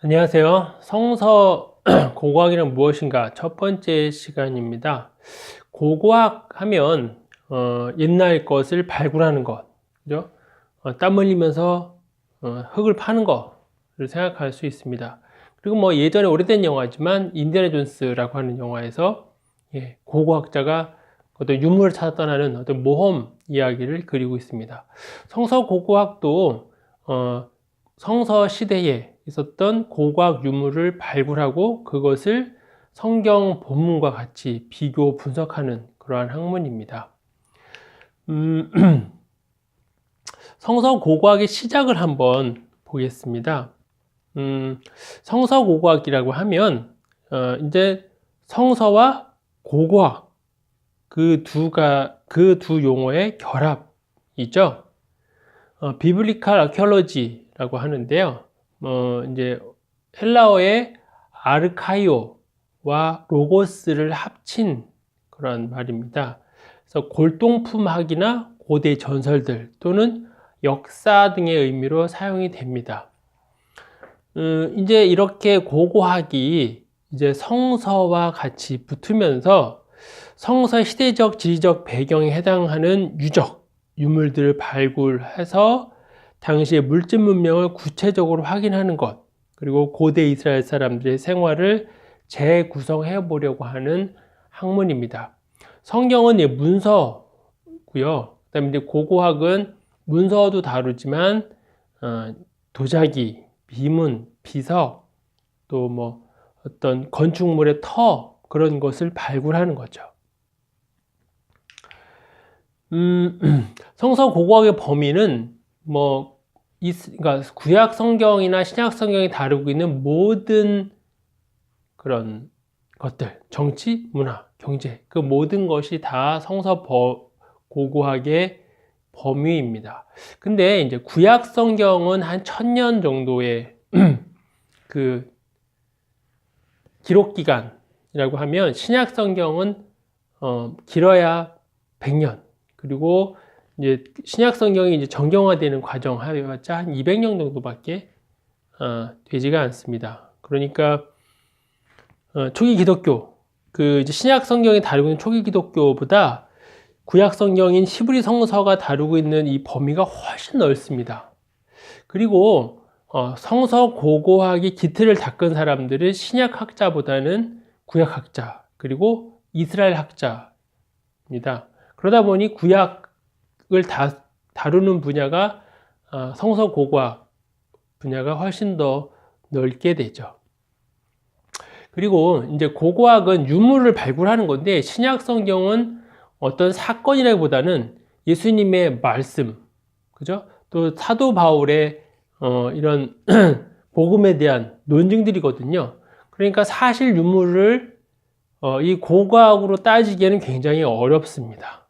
안녕하세요. 성서 고고학이란 무엇인가 첫 번째 시간입니다. 고고학 하면 옛날 것을 발굴하는 것, 그죠? 땀 흘리면서 흙을 파는 것을 생각할 수 있습니다. 그리고 뭐 예전에 오래된 영화지만 인디애나 존스라고 하는 영화에서 고고학자가 어떤 유물을 찾아 떠나는 어떤 모험 이야기를 그리고 있습니다. 성서 고고학도 성서 시대에 있었던 고고학 유물을 발굴하고 그것을 성경 본문과 같이 비교 분석하는 그러한 학문입니다. 성서 고고학의 시작을 한번 보겠습니다. 성서 고고학이라고 하면 이제 성서와 고고학 그 두 용어의 결합이죠. 비블리칼 아케올로지라고 하는데요. 이제 헬라어의 아르카이오와 로고스를 합친 그런 말입니다. 그래서 골동품학이나 고대 전설들 또는 역사 등의 의미로 사용이 됩니다. 이제 이렇게 고고학이 이제 성서와 같이 붙으면서 성서의 시대적, 지리적 배경에 해당하는 유물들을 발굴해서 당시의 물질 문명을 구체적으로 확인하는 것, 그리고 고대 이스라엘 사람들의 생활을 재구성해 보려고 하는 학문입니다. 성경은 문서고요. 그다음에 이제 고고학은 문서도 다루지만 도자기, 비문, 비석, 또 뭐 어떤 건축물의 터 그런 것을 발굴하는 거죠. 성서 고고학의 범위는 그러니까 구약 성경이나 신약 성경이 다루고 있는 모든 그런 것들, 정치, 문화, 경제, 그 모든 것이 다 성서 고고학의 범위입니다. 근데 이제 구약 성경은 한 1000년 정도의 그 기록 기간이라고 하면 신약 성경은 길어야 100년. 그리고 이제 신약 성경이 이제 정경화되는 과정 하여봤자 한 200년 정도밖에 되지가 않습니다. 그러니까 초기 기독교 이제 신약 성경이 다루고 있는 초기 기독교보다 구약 성경인 히브리 성서가 다루고 있는 이 범위가 훨씬 넓습니다. 그리고 성서 고고학이 기틀을 닦은 사람들은 신약 학자보다는 구약 학자 그리고 이스라엘 학자입니다. 그러다 보니 구약을 다루는 분야가 성서 고고학 분야가 훨씬 더 넓게 되죠. 그리고 이제 고고학은 유물을 발굴하는 건데 신약 성경은 어떤 사건이라기보다는 예수님의 말씀, 그죠? 또 사도 바울의 이런 복음에 대한 논증들이거든요. 그러니까 사실 유물을 이 고고학으로 따지기에는 굉장히 어렵습니다.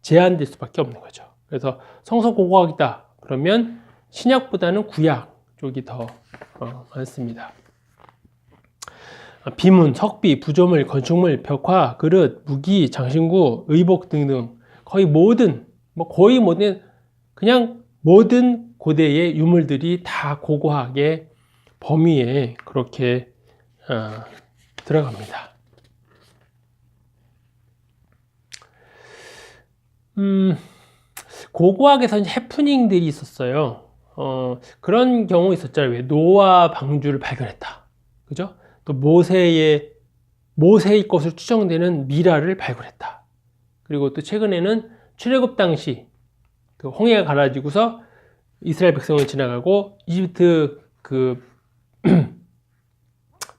제한될 수밖에 없는 거죠. 그래서 성서 고고학이다 그러면 신약보다는 구약 쪽이 더 많습니다. 비문, 석비, 부조물, 건축물, 벽화, 그릇, 무기, 장신구, 의복 등등 거의 모든 그냥 모든 고대의 유물들이 다 고고학의 범위에 그렇게 들어갑니다. 고고학에서는 해프닝들이 있었어요. 그런 경우 있었잖아요. 왜 노아 방주를 발견했다. 그죠? 또 모세의 것으로 추정되는 미라를 발굴했다. 그리고 또 최근에는 출애굽 당시 그 홍해가 갈라지고서 이스라엘 백성을 지나가고 이집트 그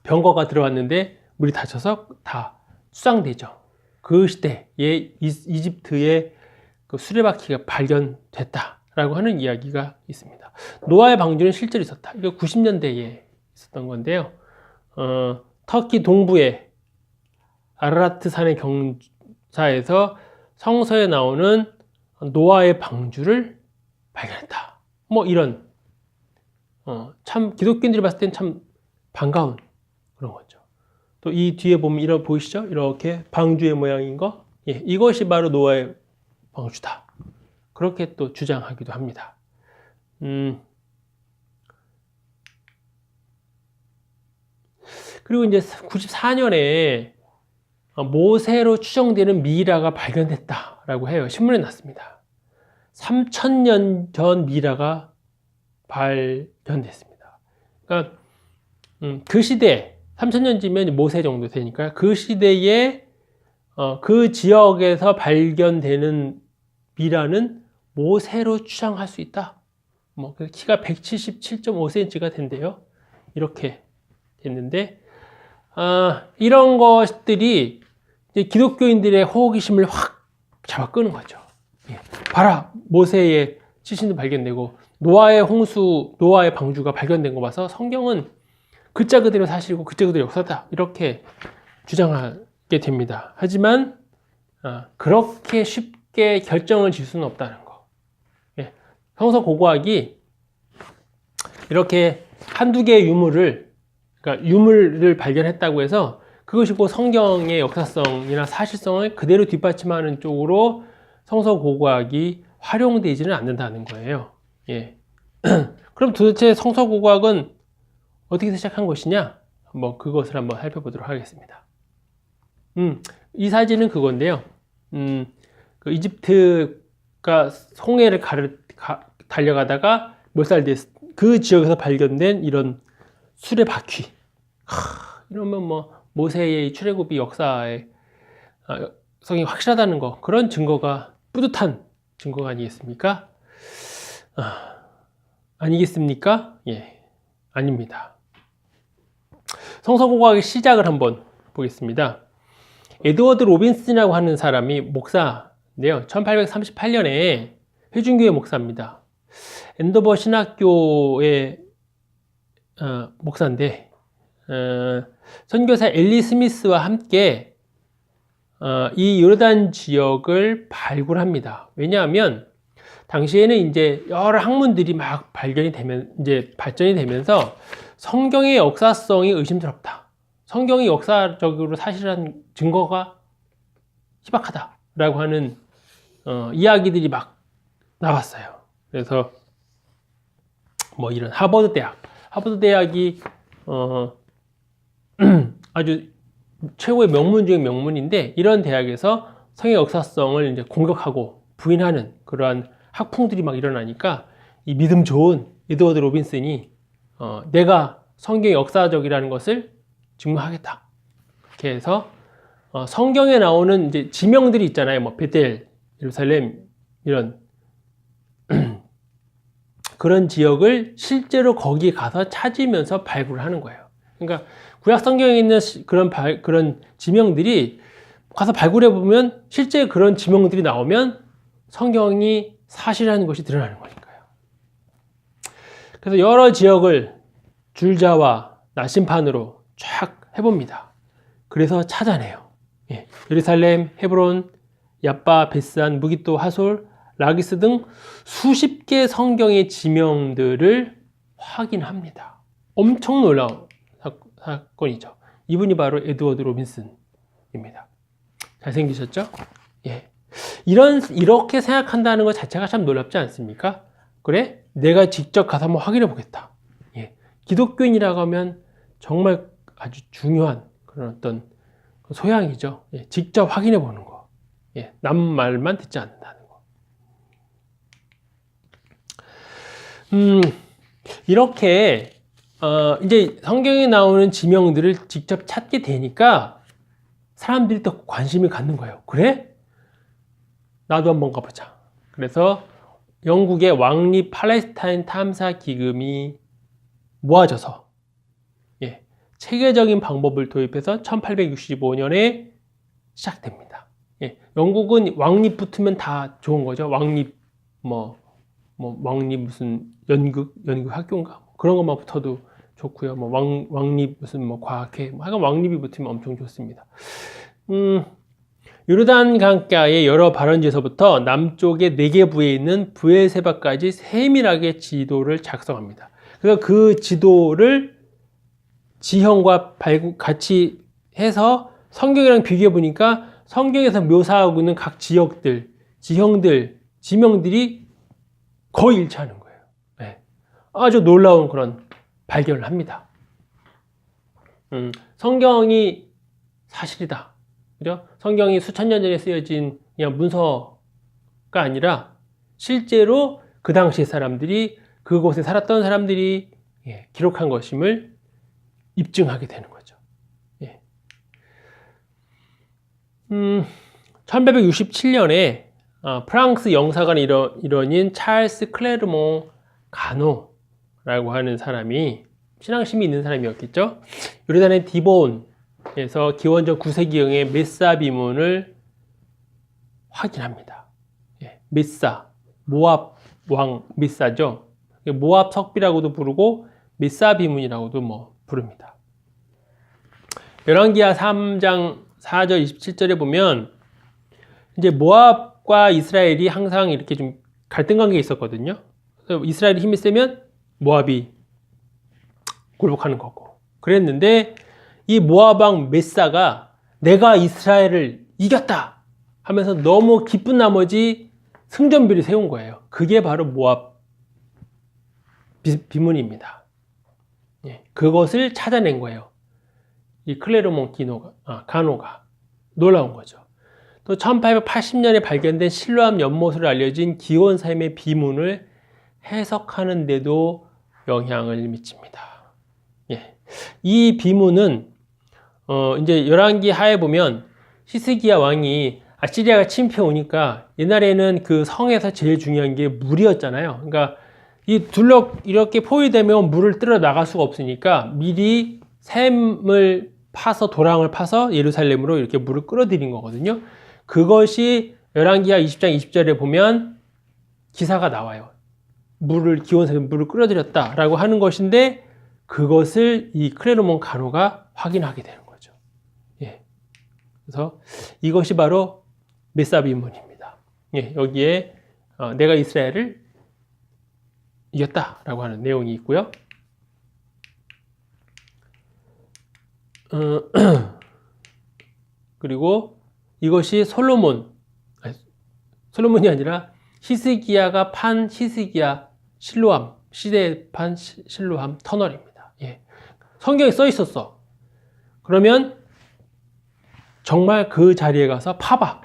병거가 들어왔는데 물이 닫혀서 다 수상되죠. 그 시대에 이집트의 그 수레바퀴가 발견됐다라고 하는 이야기가 있습니다. 노아의 방주는 실제로 있었다. 이거 90년대에 있었던 건데요. 터키 동부의 아라라트 산의 경사에서 성서에 나오는 노아의 방주를 발견했다. 이런 참 기독교인들이 봤을 땐 참 반가운 그런 거죠. 또 이 뒤에 보면 보이시죠? 이렇게 방주의 모양인 거, 이것이 바로 노아의 방주다. 그렇게 또 주장하기도 합니다. 그리고 이제 94년에 모세로 추정되는 미이라가 발견됐다라고 해요. 신문에 났습니다. 3000년 전 미이라가 발견됐습니다. 그러니까 그 시대 3000년쯤이면 모세 정도 되니까 그 시대에 그 지역에서 발견되는 미라는 모세로 추정할 수 있다. 뭐 키가 177.5cm가 된대요. 이렇게 됐는데 이런 것들이 이제 기독교인들의 호기심을 확 잡아 끄는 거죠. 예. 봐라, 모세의 시신도 발견되고 노아의 홍수, 노아의 방주가 발견된 거 봐서 성경은 글자 그대로 사실이고 글자 그대로 역사다, 이렇게 주장하게 됩니다. 하지만 그렇게 쉽게 결정을 지을 수는 없다는 거. 예. 성서 고고학이 이렇게 한두 개의 그러니까 유물을 발견했다고 해서 그것이 꼭 성경의 역사성이나 사실성을 그대로 뒷받침하는 쪽으로 성서 고고학이 활용되지는 않는다는 거예요. 예. 그럼 도대체 성서 고고학은 어떻게 시작한 것이냐? 뭐 그것을 한번 살펴보도록 하겠습니다. 이 사진은 그건데요. 그 이집트가 홍해를 달려가다가 몇 살 됐, 그 지역에서 발견된 이런 수레바퀴. 이러면 뭐 모세의 출애굽이 역사의 성이 확실하다는 거, 그런 증거가, 뿌듯한 증거가 아니겠습니까? 아니겠습니까? 예, 아닙니다. 성서고고학의 시작을 한번 보겠습니다. 에드워드 로빈슨이라고 하는 사람이 목사인데요. 1838년에 회중교회 목사입니다. 앤도버 신학교의 목사인데 선교사 엘리 스미스와 함께 이 요르단 지역을 발굴합니다. 왜냐하면 당시에는 이제 여러 학문들이 막 발견이 되면, 이제 발전이 되면서 성경의 역사성이 의심스럽다, 성경이 역사적으로 사실한 증거가 희박하다라고 하는 이야기들이 막 나왔어요. 그래서 뭐 이런 하버드 대학이 아주 최고의 명문 중의 명문인데, 이런 대학에서 성의 역사성을 이제 공격하고 부인하는 그러한 학풍들이 막 일어나니까 이 믿음 좋은 에드워드 로빈슨이 내가 성경의 역사적이라는 것을 증명하겠다, 이렇게 해서 성경에 나오는 이제 지명들이 있잖아요. 뭐 베델, 예루살렘, 이런 그런 지역을 실제로 거기 가서 찾으면서 발굴하는 거예요. 그러니까 구약 성경에 있는 그런 지명들이 가서 발굴해 보면 실제 그런 지명들이 나오면 성경이 사실이라는 것이 드러나는 거니까요. 그래서 여러 지역을 줄자와 나심판으로 쫙 해봅니다. 그래서 찾아내요. 예. 예루살렘, 헤브론, 얏바, 베스안, 무깃도, 하솔, 라기스 등 수십 개 성경의 지명들을 확인합니다. 엄청 놀라운 사건이죠. 이분이 바로 에드워드 로빈슨입니다. 잘생기셨죠? 예. 이렇게 생각한다는 것 자체가 참 놀랍지 않습니까? 그래? 내가 직접 가서 한번 확인해 보겠다. 예. 기독교인이라고 하면 정말 아주 중요한 그런 어떤 소양이죠. 예. 직접 확인해 보는 거. 예. 남 말만 듣지 않는다는 거. 이렇게 이제 성경에 나오는 지명들을 직접 찾게 되니까 사람들이 또 관심을 갖는 거예요. 그래? 나도 한번 가보자. 그래서 영국의 왕립 팔레스타인 탐사 기금이 모아져서 체계적인 방법을 도입해서 1865년에 시작됩니다. 영국은 왕립 붙으면 다 좋은 거죠. 왕립 왕립 무슨 연극 학교인가 그런 것만 붙어도 좋고요. 왕립 무슨 과학회 하여간 왕립이 붙으면 엄청 좋습니다. 요르단 강가의 여러 발원지에서부터 남쪽의 네게부에 있는 브엘세바까지 세밀하게 지도를 작성합니다. 그래서 그 지도를 지형과 같이 해서 성경이랑 비교해 보니까 성경에서 묘사하고 있는 각 지역들, 지형들, 지명들이 거의 일치하는 거예요. 네. 아주 놀라운 그런 발견을 합니다. 성경이 사실이다. 그죠? 성경이 수천 년 전에 쓰여진 그냥 문서가 아니라 실제로 그 당시 사람들이 그곳에 살았던 사람들이 기록한 것임을 입증하게 되는 거죠. 1867년에 프랑스 영사관 일원인 찰스 클레르몽 가노라고 하는 사람이 신앙심이 있는 사람이었겠죠. 요르단의 디본에서 기원전 9세기경의 메사 비문을 확인합니다. 메사, 모압 왕 메사죠. 모압 석비라고도 부르고 메사 비문이라고도 부릅니다. 열왕기하 3장 4절 27절에 보면 이제 모압과 이스라엘이 항상 이렇게 좀 갈등 관계에 있었거든요. 그래서 이스라엘이 힘이 세면 모압이 굴복하는 거고 그랬는데 이 모압 왕 메사가 내가 이스라엘을 이겼다 하면서 너무 기쁜 나머지 승전비를 세운 거예요. 그게 바로 모압 비문입니다. 그것을 찾아낸 거예요. 이 클레르몽 가노가 놀라운 거죠. 또 1880년에 발견된 실로암 연못으로 알려진 기원사임의 비문을 해석하는 데도 영향을 미칩니다. 이 비문은 이제 열왕기 하에 보면 히스기야 왕이 아시리아가 침입해 오니까 옛날에는 그 성에서 제일 중요한 게 물이었잖아요. 그러니까 이 이렇게 포위되면 물을 끌어 나갈 수가 없으니까 미리 샘을 파서 도랑을 파서 예루살렘으로 이렇게 물을 끌어들인 거거든요. 그것이 열왕기하 20장 20절에 보면 기사가 나와요. 기원사에 물을 끌어들였다라고 하는 것인데 그것을 이 클레르몽 가노가 확인하게 되는 거죠. 그래서 이것이 바로 메사 비문입니다. 여기에 내가 이스라엘을 이겼다라고 하는 내용이 있고요. 그리고 이것이 솔로몬이 아니라 히스기야가 판 히스기야 실로암 시대에 판 실로암 터널입니다. 성경에 써 있었어. 그러면 정말 그 자리에 가서 파봐,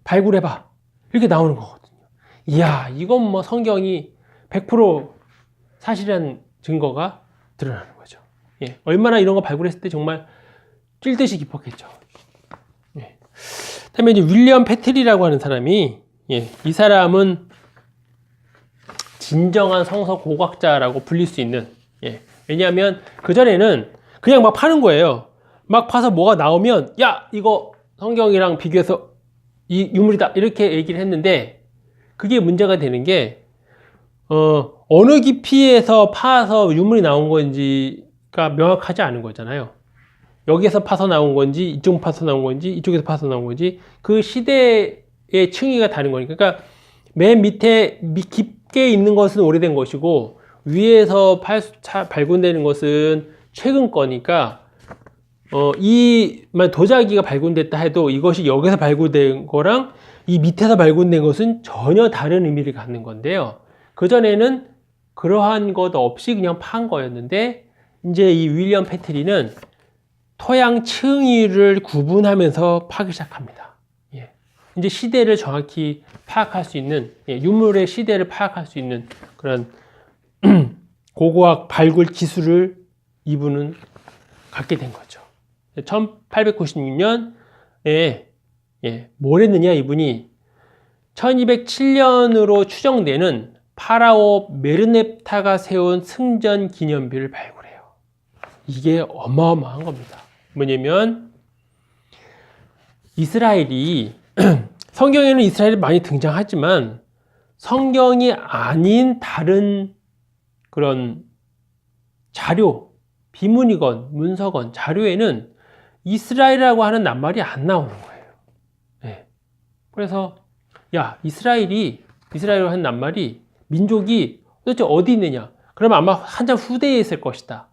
발굴해봐 이렇게 나오는 거거든요. 이야, 이건 성경이 100% 사실이라는 증거가 드러나는 거죠. 얼마나 이런 거 발굴했을 때 정말 찔듯이 기뻤겠죠. 다음에 이제 윌리엄 패트리라고 하는 사람이 이 사람은 진정한 성서 고고학자라고 불릴 수 있는 왜냐하면 그전에는 그냥 막 파는 거예요. 막 파서 뭐가 나오면 야 이거 성경이랑 비교해서 이 유물이다 이렇게 얘기를 했는데 그게 문제가 되는 게 어느 깊이에서 파서 유물이 나온 건지가 명확하지 않은 거잖아요. 여기에서 파서 나온 건지 이쪽 파서 나온 건지 이쪽에서 파서 나온 건지 그 시대의 층위가 다른 거니까 그러니까 맨 밑에 깊게 있는 것은 오래된 것이고 위에서 발굴되는 것은 최근 거니까 도자기가 발굴됐다 해도 이것이 여기서 발굴된 거랑 이 밑에서 발굴된 것은 전혀 다른 의미를 갖는 건데요. 그전에는 그러한 것 없이 그냥 판 거였는데 이제 이 윌리엄 패트리는 토양 층위를 구분하면서 파기 시작합니다. 이제 시대를 정확히 파악할 수 있는 유물의 시대를 파악할 수 있는 그런 고고학 발굴 기술을 이분은 갖게 된 거죠. 1896년에 뭘 했느냐 이분이 1207년으로 추정되는 파라오 메르넵타가 세운 승전 기념비를 발굴해요. 이게 어마어마한 겁니다. 뭐냐면 이스라엘이 성경에는 이스라엘이 많이 등장하지만 성경이 아닌 다른 그런 자료, 비문이건 문서건 자료에는 이스라엘이라고 하는 낱말이 안 나오는 거예요. 그래서 야 이스라엘이라고 하는 낱말이 민족이 도대체 어디 있느냐? 그러면 아마 한참 후대에 있을 것이다.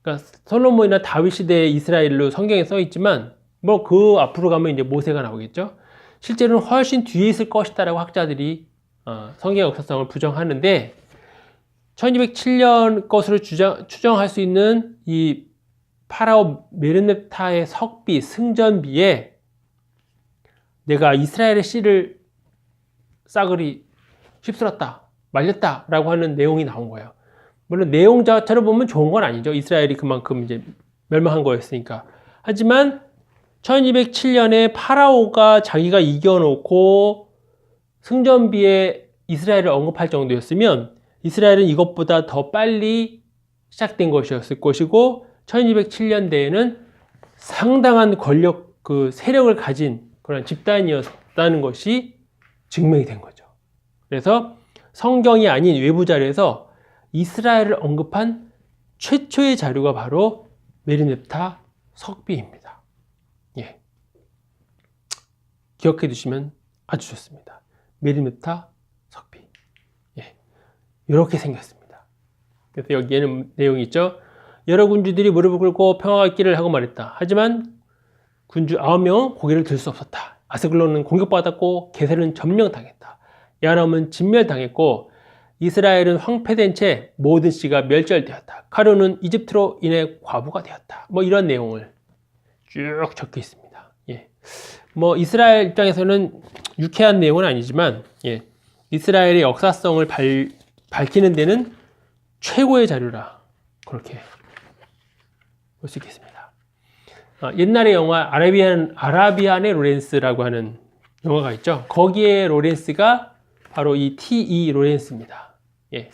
그러니까 솔로몬이나 다윗 시대의 이스라엘로 성경에 써 있지만 그 앞으로 가면 이제 모세가 나오겠죠. 실제로는 훨씬 뒤에 있을 것이다라고 학자들이 성경 역사성을 부정하는데 1207년 것으로 추정할 수 있는 이 파라오 메르넵타의 석비, 승전비에 내가 이스라엘의 씨를 싸그리 휩쓸었다, 말렸다 라고 하는 내용이 나온 거예요. 물론 내용 자체로 보면 좋은 건 아니죠. 이스라엘이 그만큼 이제 멸망한 거였으니까. 하지만 1207년에 파라오가 자기가 이겨놓고 승전비에 이스라엘을 언급할 정도였으면 이스라엘은 이것보다 더 빨리 시작된 것이었을 것이고 1207년대에는 상당한 권력, 세력을 가진 그런 집단이었다는 것이 증명이 된 거죠. 그래서 성경이 아닌 외부 자료에서 이스라엘을 언급한 최초의 자료가 바로 메르넵타 석비입니다. 예. 기억해 두시면 아주 좋습니다. 메르넵타 석비. 예. 이렇게 생겼습니다. 그래서 여기에는 내용이 있죠. 여러 군주들이 무릎을 꿇고 평화가 있기를 하고 말했다. 하지만 군주 9명은 고개를 들 수 없었다. 아스글론은 공격받았고 게셀은 점령당했다. 야람은 진멸당했고 이스라엘은 황폐된 채 모든 씨가 멸절되었다. 카르는 이집트로 인해 과부가 되었다. 뭐 이런 내용을 쭉 적혀 있습니다. 예. 뭐 이스라엘 입장에서는 유쾌한 내용은 아니지만 예. 이스라엘의 역사성을 밝히는 데는 최고의 자료라 그렇게 볼 수 있겠습니다. 옛날에 영화 아라비안의 로렌스라고 하는 영화가 있죠. 거기에 로렌스가 바로 이 T.E. 로렌스입니다. 예,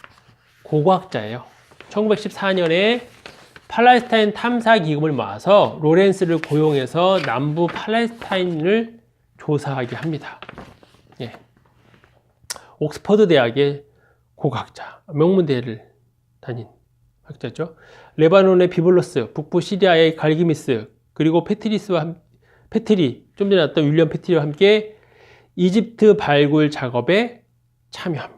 고고학자예요. 1914년에 팔레스타인 탐사 기금을 모아서 로렌스를 고용해서 남부 팔레스타인을 조사하게 합니다. 예, 옥스퍼드 대학의 고고학자, 명문대를 다닌 학자죠. 레바논의 비블로스, 북부 시리아의 갈기미스, 그리고 패트리, 좀 전에 나왔던 윌리엄 패트리와 함께 이집트 발굴 작업에 참여합니다.